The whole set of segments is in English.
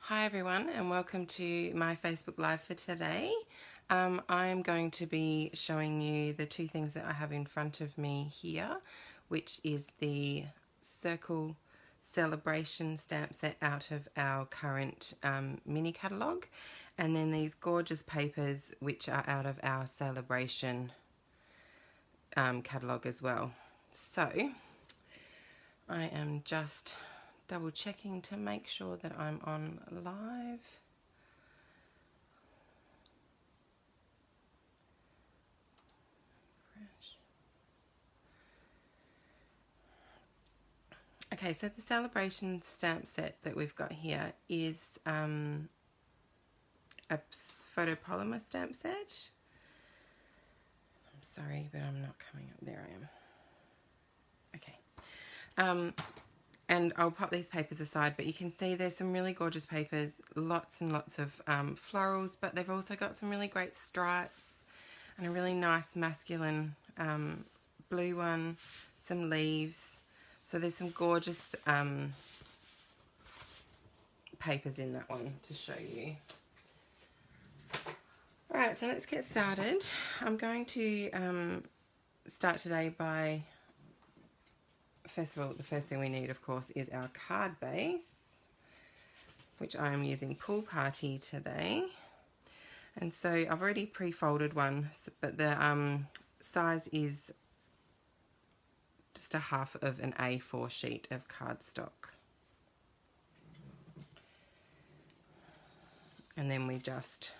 Hi everyone and welcome to my Facebook Live for today. I'm going to be showing you the two things that I have in front of me here, which is the Circle Celebration stamp set out of our current mini catalogue, and then these gorgeous papers which are out of our Celebration catalogue as well. So I am just double checking to make sure that I'm on live. Okay, so the Celebration stamp set that we've got here is a photopolymer stamp set. I'm sorry, but I'm not coming up. There I am. Okay. And I'll pop these papers aside, but you can see there's some really gorgeous papers, lots and lots of florals, but they've also got some really great stripes and a really nice masculine blue one, some leaves. So there's some gorgeous papers in that one to show you. Alright, so let's get started. I'm going to start today by, first of all, the first thing we need, of course, is our card base, which I am using Pool Party today. And so I've already pre-folded one, but the size is just a half of an A4 sheet of cardstock. And then we just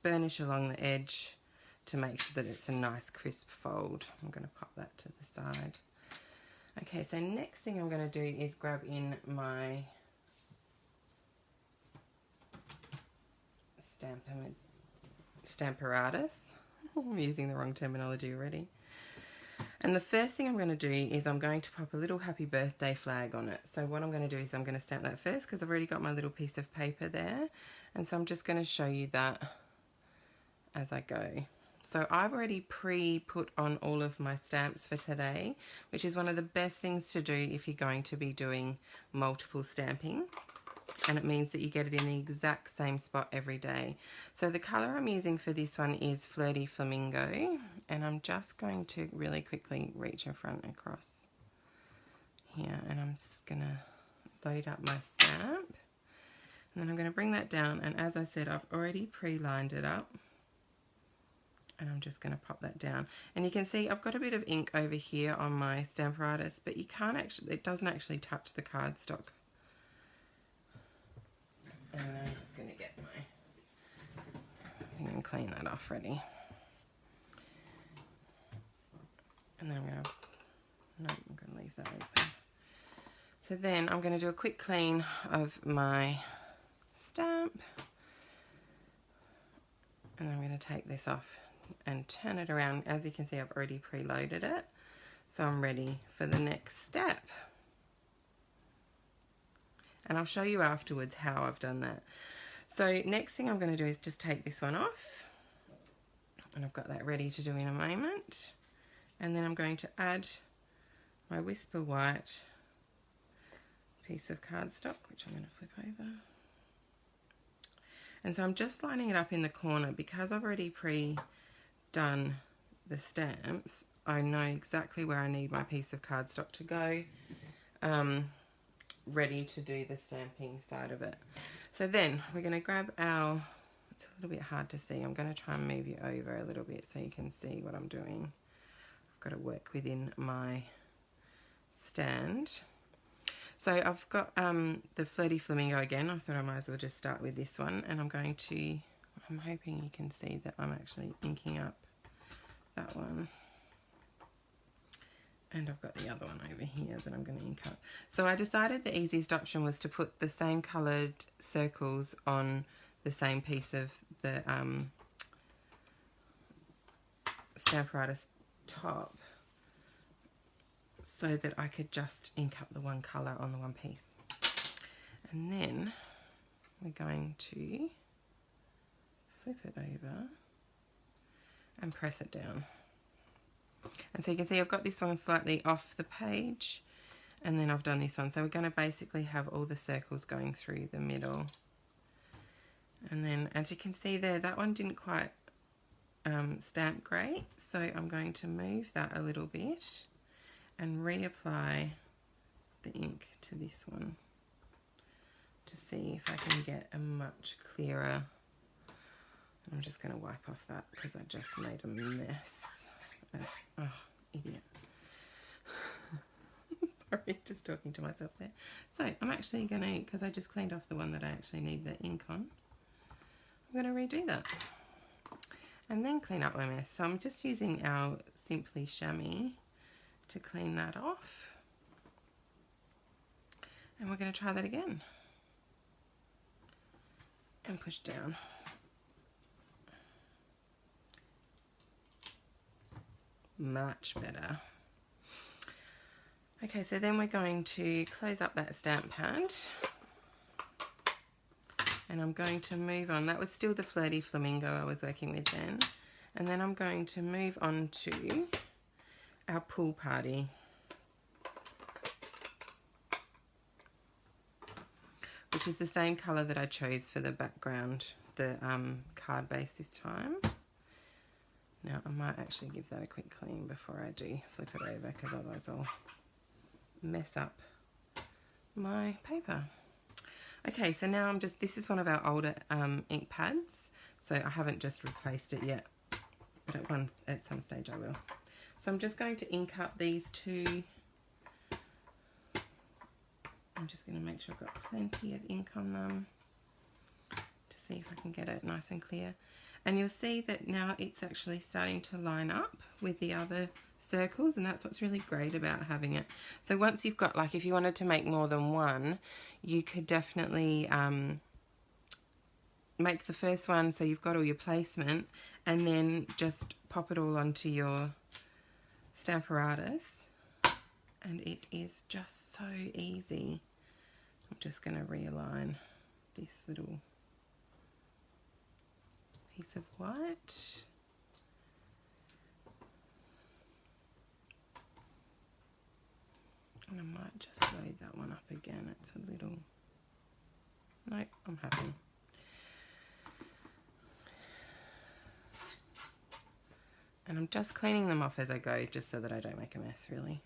burnish along the edge to make sure that it's a nice crisp fold. I'm going to pop that to the side. Okay, so next thing I'm going to do is grab in my Stamparatus. I'm using the wrong terminology already. And the first thing I'm going to do is I'm going to pop a little happy birthday flag on it. So what I'm going to do is I'm going to stamp that first because I've already got my little piece of paper there. And so I'm just going to show you that as I go. So I've already pre-put on all of my stamps for today, which is one of the best things to do if you're going to be doing multiple stamping. And it means that you get it in the exact same spot every day. So the colour I'm using for this one is Flirty Flamingo, and I'm just going to really quickly reach in front across here, and I'm just going to load up my stamp, and then I'm going to bring that down, and as I said, I've already pre-lined it up, and I'm just going to pop that down. And you can see I've got a bit of ink over here on my Stamparatus, but you can't actually, it doesn't actually touch the cardstock. And I'm just going to get my thing and clean that off ready. And then I'm going to leave that open. So then I'm going to do a quick clean of my stamp. And I'm going to take this off and turn it around. As you can see, I've already preloaded it. So I'm ready for the next step. And I'll show you afterwards how I've done that. So next thing I'm going to do is just take this one off. And I've got that ready to do in a moment. And then I'm going to add my Whisper White piece of cardstock, which I'm going to flip over. And so I'm just lining it up in the corner because I've already pre-done the stamps. I know exactly where I need my piece of cardstock to go. Ready to do the stamping side of it. So then we're going to grab our, it's a little bit hard to see, I'm going to try and move you over a little bit so you can see what I'm doing. I've got to work within my stand. So I've got the Flirty Flamingo again. I thought I might as well just start with this one, and I'm going to, I'm hoping you can see that I'm actually inking up that one. And I've got the other one over here that I'm going to ink up. So I decided the easiest option was to put the same coloured circles on the same piece of the Stamparatus top so that I could just ink up the one colour on the one piece. And then we're going to flip it over and press it down. And so you can see I've got this one slightly off the page, and then I've done this one. So we're going to basically have all the circles going through the middle And then as you can see there, that one didn't quite stamp great, so I'm going to move that a little bit and reapply the ink to this one to see if I can get a much clearer. I'm just going to wipe off that because I just made a mess. Oh, idiot. Sorry, just talking to myself there. So I'm actually going to, because I just cleaned off the one that I actually need the ink on, I'm going to redo that and then clean up my mess. So I'm just using our Simply Chamois to clean that off, and we're going to try that again and push down. Much better. Okay, so then we're going to close up that stamp pad, and I'm going to move on. That was still the Flirty Flamingo I was working with then. And then I'm going to move on to our Pool Party. Which is the same colour that I chose for the background, the card base this time. Now I might actually give that a quick clean before I do flip it over, because otherwise I'll mess up my paper. Okay, so now this is one of our older ink pads, so I haven't just replaced it yet, but at some stage I will. So I'm just going to ink up these two. I'm just going to make sure I've got plenty of ink on them to see if I can get it nice and clear. And you'll see that now it's actually starting to line up with the other circles, and that's what's really great about having it. So once you've got, like, if you wanted to make more than one, you could definitely make the first one so you've got all your placement, and then just pop it all onto your Stamparatus, and it is just so easy. I'm just going to realign this little piece of white. And I might just load that one up again. It's a little... Nope, I'm happy. And I'm just cleaning them off as I go, just so that I don't make a mess, really.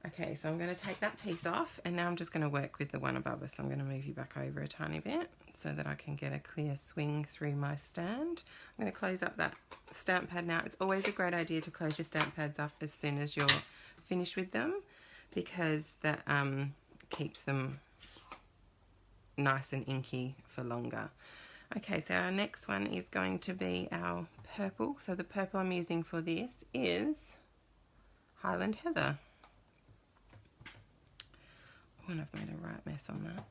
Okay, so I'm going to take that piece off, and now I'm just going to work with the one above us. I'm going to move you back over a tiny bit so that I can get a clear swing through my stand. I'm going to close up that stamp pad now. It's always a great idea to close your stamp pads up as soon as you're finished with them, because that keeps them nice and inky for longer. Okay, so our next one is going to be our purple. So the purple I'm using for this is Highland Heather. Oh, and I've made a right mess on that.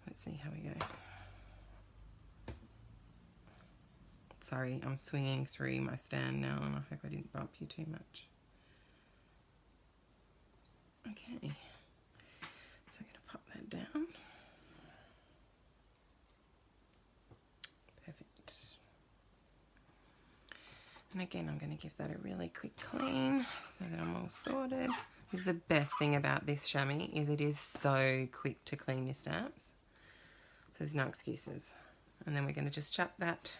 Let's see how we go. Sorry, I'm swinging through my stand now, and I hope I didn't bump you too much. Okay, so I'm going to pop that down. Perfect. And again, I'm going to give that a really quick clean so that I'm all sorted. This is the best thing about this chamois, is it is so quick to clean your stamps. So there's no excuses. And then we're going to just chop that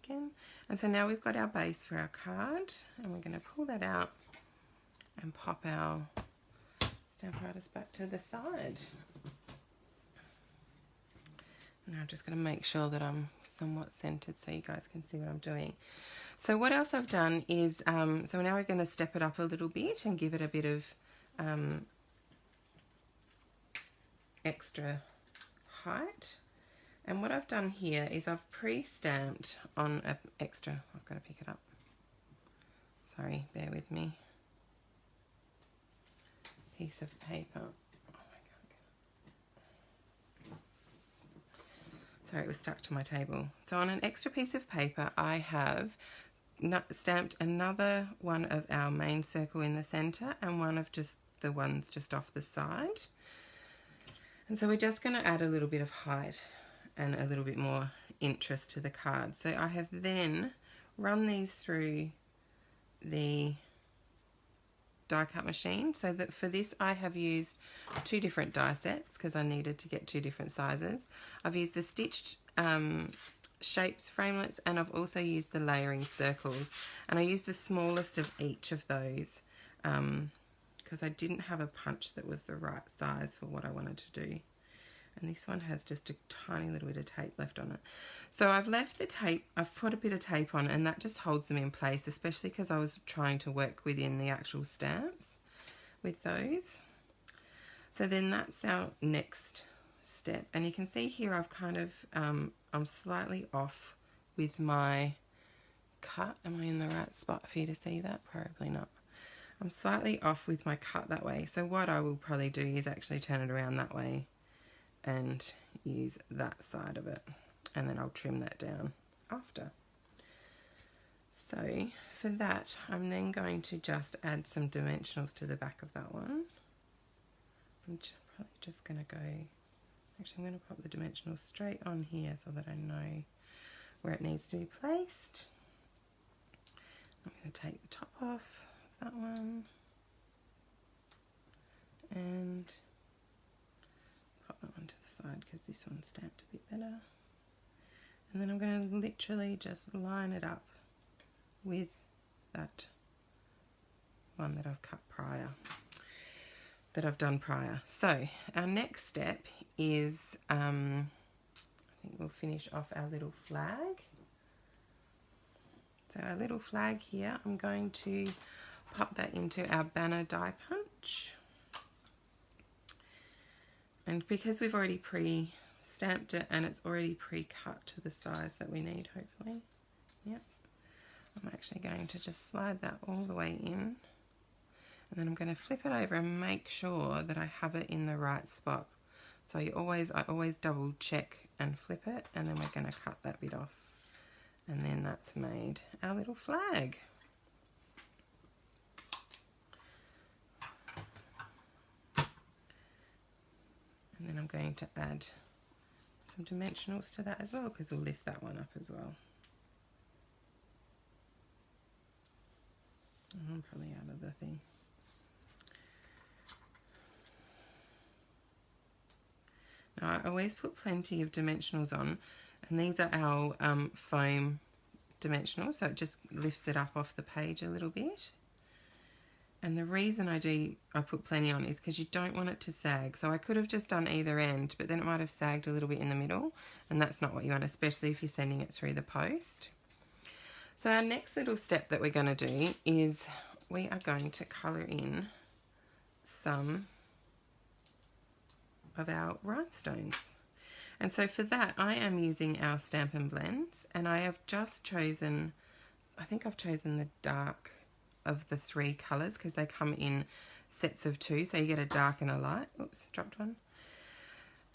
again. And so now we've got our base for our card, and we're going to pull that out and pop our Stamparatus back to the side. Now I'm just going to make sure that I'm somewhat centered so you guys can see what I'm doing. So what else I've done is, so now we're going to step it up a little bit and give it a bit of extra height. And what I've done here is I've pre-stamped on an extra, I've got to pick it up. Sorry, bear with me. Piece of paper. Sorry, it was stuck to my table. So on an extra piece of paper, I have stamped another one of our main circle in the center and one of just the ones just off the side. And so we're just going to add a little bit of height and a little bit more interest to the card. So I have then run these through the die cut machine. So that for this I have used 2 different die sets because I needed to get 2 different sizes. I've used the stitched shapes framelits, and I've also used the layering circles, and I used the smallest of each of those because I didn't have a punch that was the right size for what I wanted to do. And this one has just a tiny little bit of tape left on it. So I've left the tape, I've put a bit of tape on, and that just holds them in place, especially because I was trying to work within the actual stamps with those. So then that's our next step, and you can see here I've kind of I'm slightly off with my cut. Am I in the right spot for you to see that? Probably not. I'm slightly off with my cut that way, so what I will probably do is actually turn it around that way and use that side of it, and then I'll trim that down after. So for that I'm then going to just add some dimensionals to the back of that one. I'm probably just going to go, actually I'm going to pop the dimensionals straight on here so that I know where it needs to be placed. I'm going to take the top off that one and pop that one to the side because this one's stamped a bit better. And then I'm going to literally just line it up with that one that I've cut prior, that I've done prior. So our next step is, I think we'll finish off our little flag. So our little flag here, I'm going to pop that into our banner die punch. And because we've already pre-stamped it and it's already pre-cut to the size that we need, hopefully. Yep. I'm actually going to just slide that all the way in. And then I'm going to flip it over and make sure that I have it in the right spot. So I always double check and flip it, and then we're going to cut that bit off. And then that's made our little flag. And then I'm going to add some dimensionals to that as well, because we'll lift that one up as well. I'm probably out of the thing. Now I always put plenty of dimensionals on, and these are our foam dimensionals, so it just lifts it up off the page a little bit. And the reason I put plenty on is because you don't want it to sag. So I could have just done either end, but then it might have sagged a little bit in the middle, and that's not what you want, especially if you're sending it through the post. So our next little step that we're going to do is we are going to colour in some of our rhinestones. And so for that I am using our Stampin' Blends, and I have just chosen, I think I've chosen the dark of the 3 colours because they come in sets of 2, so you get a dark and a light. Oops, dropped one.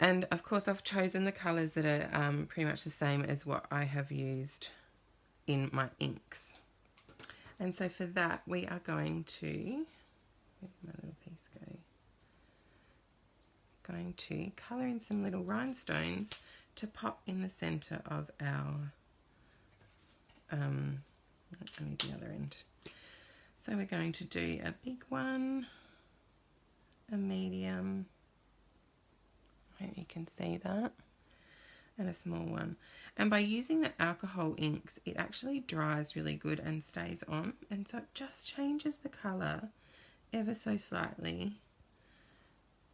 And of course I've chosen the colours that are pretty much the same as what I have used in my inks. And so for that we are going to, where did my little piece go? Going to colour in some little rhinestones to pop in the centre of our, I need the other end. So we're going to do a big one, a medium, I hope you can see that, and a small one. And by using the alcohol inks, it actually dries really good and stays on, and so it just changes the colour ever so slightly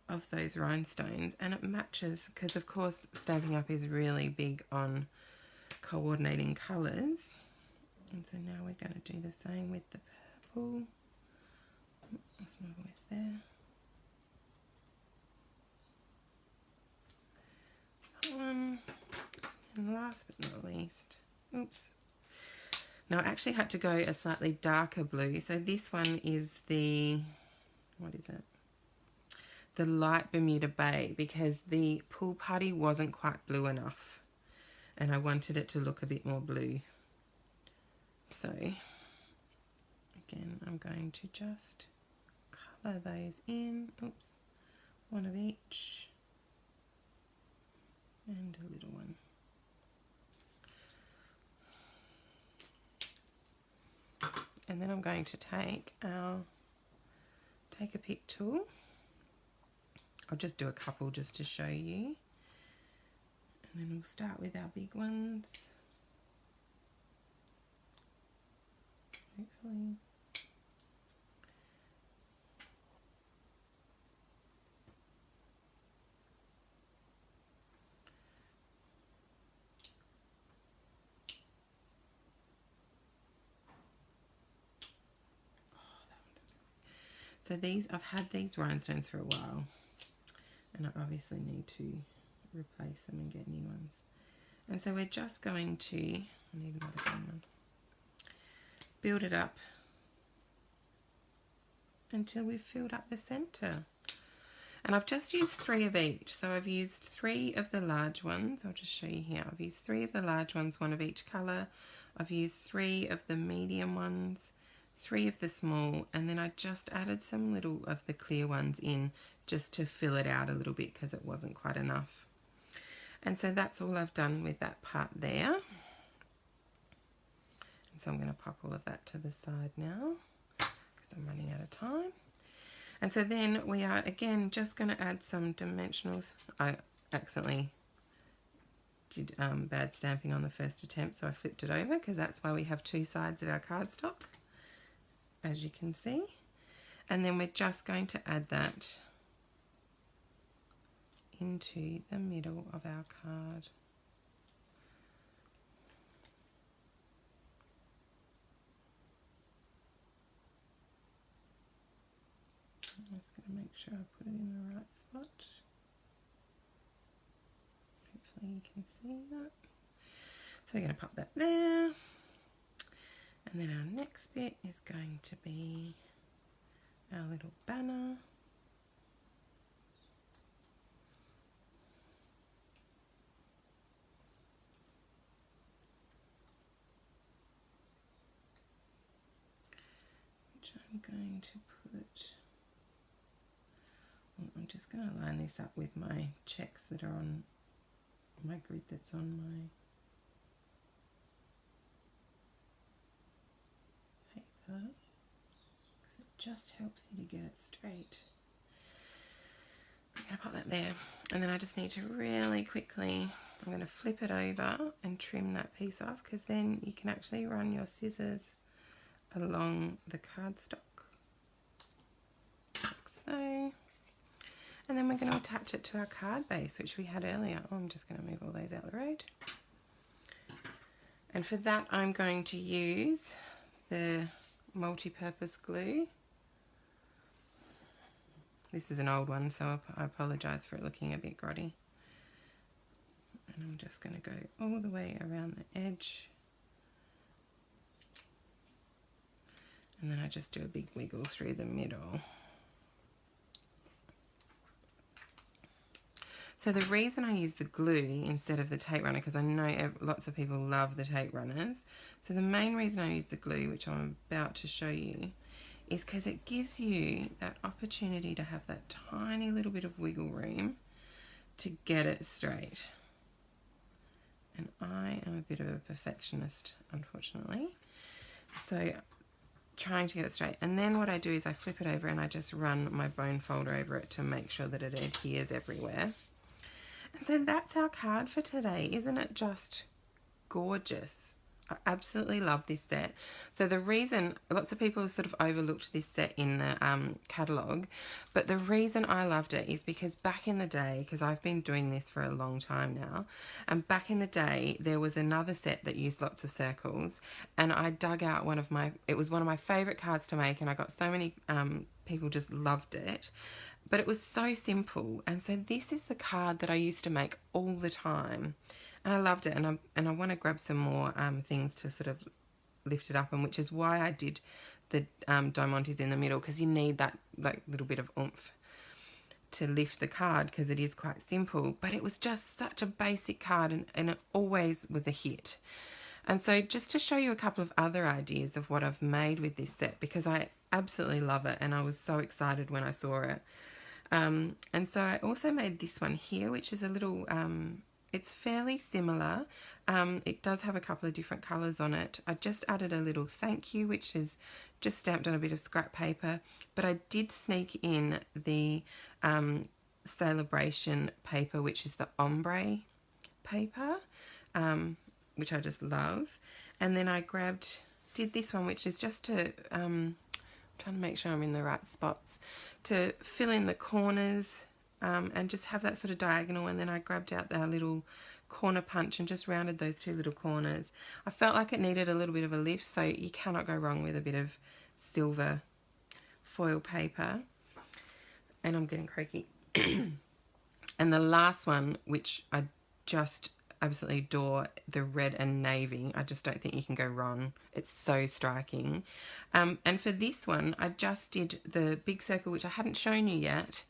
of those rhinestones, and it matches, because of course Stampin' Up is really big on coordinating colours. And so now we're going to do the same with the purple. That's my voice there. That one. And last but not least, oops. Now I actually had to go a slightly darker blue. So this one is the, what is it? The light Bermuda Bay, because the pool party wasn't quite blue enough and I wanted it to look a bit more blue. So again, I'm going to just colour those in. Oops, one of each and a little one. And then I'm going to take our take a pick tool. I'll just do a couple just to show you. And then we'll start with our big ones. Hopefully. So these, I've had these rhinestones for a while, and I obviously need to replace them and get new ones. And so we're just going to, I need another one, build it up until we've filled up the center. And I've just used 3 of each. So I've used 3 of the large ones. I'll just show you here. I've used 3 of the large ones, 1 of each color. I've used 3 of the medium ones, 3 of the small, and then I just added some little of the clear ones in just to fill it out a little bit because it wasn't quite enough. And so that's all I've done with that part there. And so I'm going to pop all of that to the side now because I'm running out of time. And so then we are again just going to add some dimensionals. I accidentally did bad stamping on the first attempt, so I flipped it over because that's why we have 2 sides of our cardstock, as you can see. And then we're just going to add that into the middle of our card. I'm just going to make sure I put it in the right spot. Hopefully you can see that. So we're going to pop that there. And then our next bit is going to be our little banner. Which I'm going to put, well, I'm just going to line this up with my checks that are on my grid that's on my paper, because it just helps you to get it straight. I'm going to put that there, and then I just need to really quickly, I'm going to flip it over and trim that piece off, because then you can actually run your scissors along the cardstock, like so. And then we're going to attach it to our card base, which we had earlier. Oh, I'm just going to move all those out of the road. And for that, I'm going to use the multi-purpose glue. This is an old one, so I apologise for it looking a bit grotty. And I'm just going to go all the way around the edge. And then I just do a big wiggle through the middle. So the reason I use the glue instead of the tape runner, because I know lots of people love the tape runners. So the main reason I use the glue, which I'm about to show you, is because it gives you that opportunity to have that tiny little bit of wiggle room to get it straight. And I am a bit of a perfectionist, unfortunately. So trying to get it straight. And then what I do is I flip it over and I just run my bone folder over it to make sure that it adheres everywhere. And so that's our card for today. Isn't it just gorgeous? I absolutely love this set. So the reason, lots of people have sort of overlooked this set in the catalogue, but the reason I loved it is because back in the day, because I've been doing this for a long time now, and back in the day there was another set that used lots of circles, and I dug out it was one of my favourite cards to make, and I got so many people just loved it. But it was so simple, and so this is the card that I used to make all the time, and I loved it. And I want to grab some more things to sort of lift it up, and which is why I did the diamantes in the middle, because you need that like little bit of oomph to lift the card, because it is quite simple. But it was just such a basic card, and it always was a hit. And so just to show you a couple of other ideas of what I've made with this set, because I absolutely love it, and I was so excited when I saw it. And so I also made this one here, which is a little it's fairly similar. It does have a couple of different colours on it. I just added a little thank you, which is just stamped on a bit of scrap paper, but I did sneak in the celebration paper, which is the ombre paper, which I just love. And then I did this one, which is just to, trying to make sure I'm in the right spots, to fill in the corners and just have that sort of diagonal. And then I grabbed out the little corner punch and just rounded those two little corners. I felt like it needed a little bit of a lift, so you cannot go wrong with a bit of silver foil paper. And I'm getting croaky. And the last one, which I just absolutely adore, the red and navy. I just don't think you can go wrong. It's so striking. And for this one, I just did the big circle, which I hadn't shown you yet.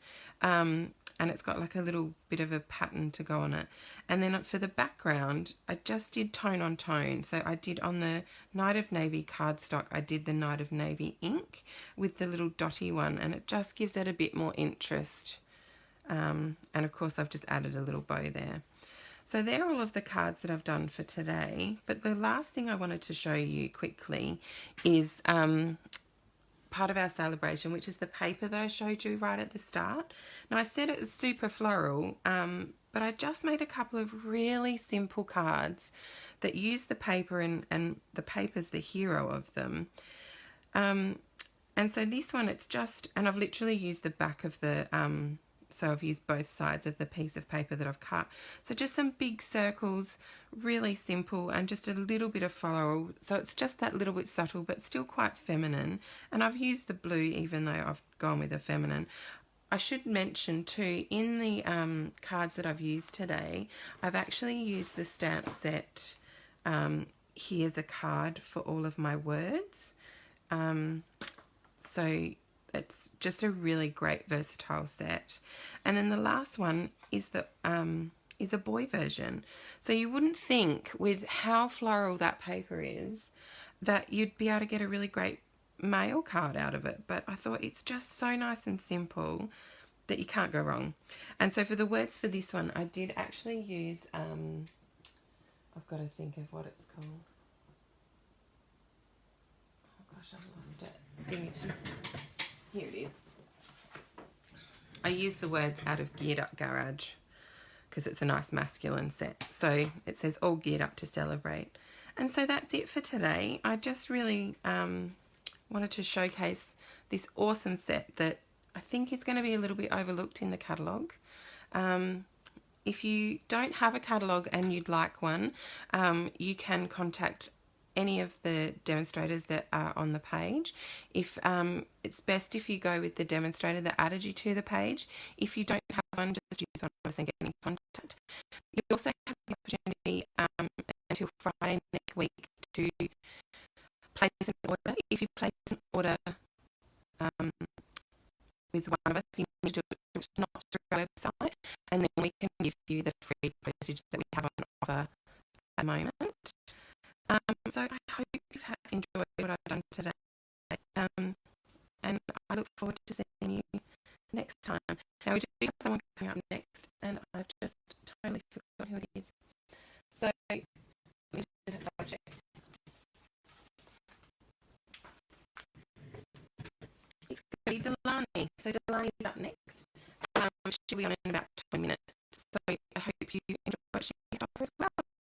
And it's got like a little bit of a pattern to go on it. And then for the background, I just did tone on tone. So I did on the Night of Navy cardstock, I did the Night of Navy ink with the little dotty one, and it just gives it a bit more interest. And of course, I've just added a little bow there. So they're all of the cards that I've done for today. But the last thing I wanted to show you quickly is part of our celebration, which is the paper that I showed you right at the start. Now, I said it was super floral, but I just made a couple of really simple cards that use the paper, and the paper's the hero of them. And so this one, it's just, and I've literally used the back of the, so I've used both sides of the piece of paper that I've cut. So just some big circles, really simple, and just a little bit of floral. So it's just that little bit subtle, but still quite feminine. And I've used the blue, even though I've gone with the feminine. I should mention too, in the cards that I've used today, I've actually used the stamp set, Here's a Card, for all of my words. So it's just a really great versatile set. And then the last one is a boy version. So you wouldn't think, with how floral that paper is, that you'd be able to get a really great male card out of it. But I thought it's just so nice and simple that you can't go wrong. And so for the words for this one, I did actually use, I've got to think of what it's called. Oh gosh, I've lost it. Give me 2 seconds. Here it is. I use the words Out of Geared Up Garage because it's a nice masculine set. So it says all geared up to celebrate. And so that's it for today. I just really wanted to showcase this awesome set that I think is going to be a little bit overlooked in the catalogue. If you don't have a catalogue and you'd like one, you can contact any of the demonstrators that are on the page. If it's best if you go with the demonstrator that added you to the page. If you don't have one, just use one of us and get in contact. You also have the opportunity until Friday next week to place an order. If you place an order with one of us, you need to do it not through our website, and then we can give you the free postage that we have on offer at the moment. So I hope you've enjoyed what I've done today, and I look forward to seeing you next time. Now we do have someone coming up next, and I've just totally forgotten who it is. So let me just double check. It's going to be Delaney. So Delaney's up next. She'll be on in about 20 minutes. So I hope you enjoy